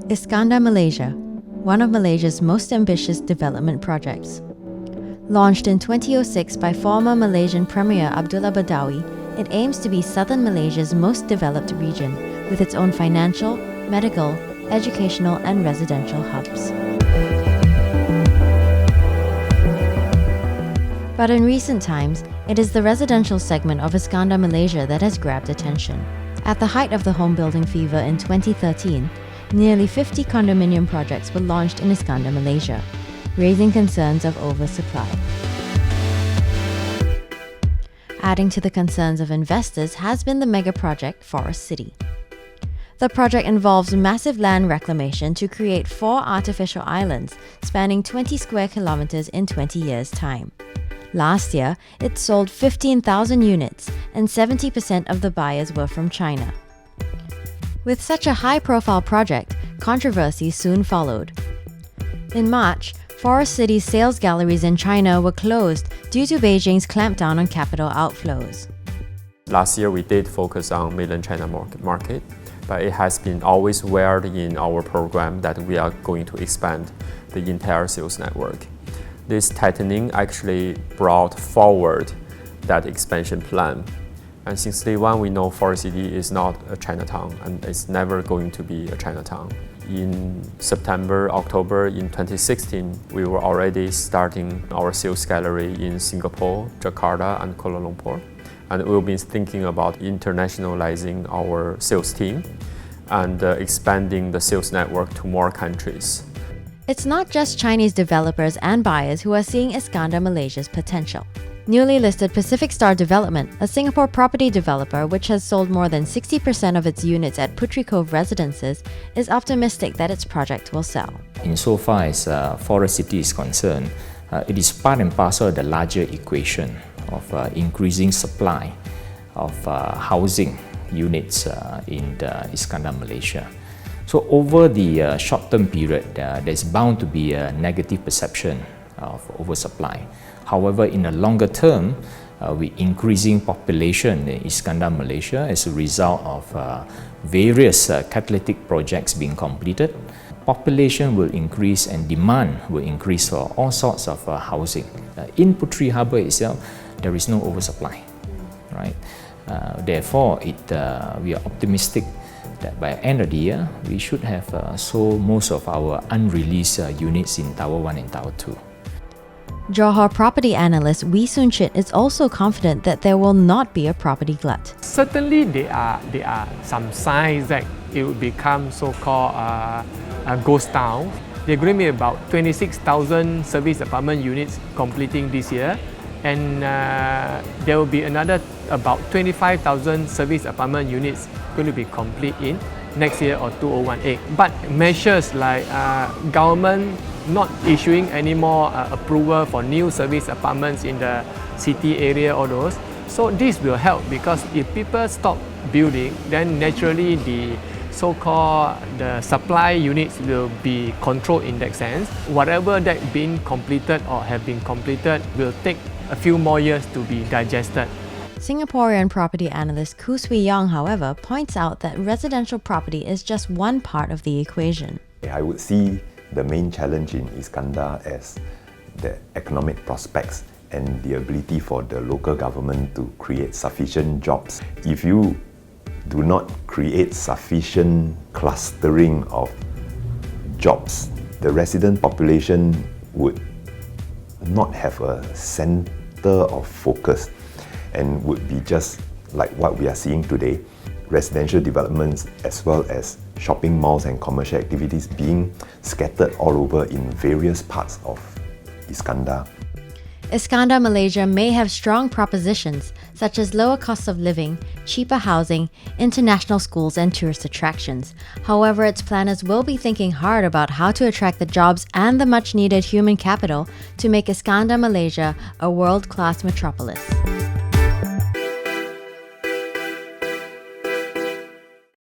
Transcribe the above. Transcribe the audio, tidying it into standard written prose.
Iskandar Malaysia, one of Malaysia's most ambitious development projects. Launched in 2006 by former Malaysian Premier Abdullah Badawi, it aims to be southern Malaysia's most developed region, with its own financial, medical, educational and residential hubs. But in recent times, it is the residential segment of Iskandar Malaysia that has grabbed attention. At the height of the home building fever in 2013, nearly 50 condominium projects were launched in Iskandar Malaysia, raising concerns of oversupply. Adding to the concerns of investors has been the mega project Forest City. The project involves massive land reclamation to create 4 artificial islands spanning 20 square kilometers in 20 years' time. Last year, it sold 15,000 units, and 70% of the buyers were from China. With such a high-profile project, controversy soon followed. In March, Forest City's sales galleries in China were closed due to Beijing's clampdown on capital outflows. Last year, we did focus on mainland China market, but it has been always aware in our program that we are going to expand the entire sales network. This tightening actually brought forward that expansion plan. And since day one, we know Forest City is not a Chinatown and it's never going to be a Chinatown. In September, October in 2016, we were already starting our sales gallery in Singapore, Jakarta and Kuala Lumpur. And we'll be thinking about internationalizing our sales team and expanding the sales network to more countries. It's not just Chinese developers and buyers who are seeing Iskandar Malaysia's potential. Newly listed Pacific Star Development, a Singapore property developer which has sold more than 60% of its units at Puteri Cove Residences, is optimistic that its project will sell. Insofar as Forest City is concerned, it is part and parcel of the larger equation of increasing supply of housing units in the Iskandar Malaysia. So over the short-term period, there's bound to be a negative perception of oversupply. However, in the longer term, with increasing population in Iskandar Malaysia as a result of various catalytic projects being completed, population will increase and demand will increase for all sorts of housing. In Puteri Harbour itself, there is no oversupply, right? Therefore, we are optimistic that by the end of the year, we should have sold most of our unreleased units in Tower 1 and Tower 2. Johor property analyst Wee Soon Chit is also confident that there will not be a property glut. Certainly, there are some signs that it will become so-called a ghost town. There are going to be about 26,000 service apartment units completing this year, and there will be another about 25,000 service apartment units going to be complete in next year or 2018. But measures like government not issuing any more approval for new service apartments in the city area or those, so this will help, because if people stop building, then naturally the so-called the supply units will be controlled in that sense. Whatever that been completed or have been completed will take a few more years to be digested. Singaporean property analyst Khoo Swee Yong, however, points out that residential property is just one part of the equation. I would see the main challenge in Iskandar as the economic prospects and the ability for the local government to create sufficient jobs. If you do not create sufficient clustering of jobs, the resident population would not have a center of focus and would be just like what we are seeing today, residential developments as well as shopping malls and commercial activities being scattered all over in various parts of Iskandar. Iskandar Malaysia may have strong propositions such as lower costs of living, cheaper housing, international schools and tourist attractions. However, its planners will be thinking hard about how to attract the jobs and the much-needed human capital to make Iskandar Malaysia a world-class metropolis.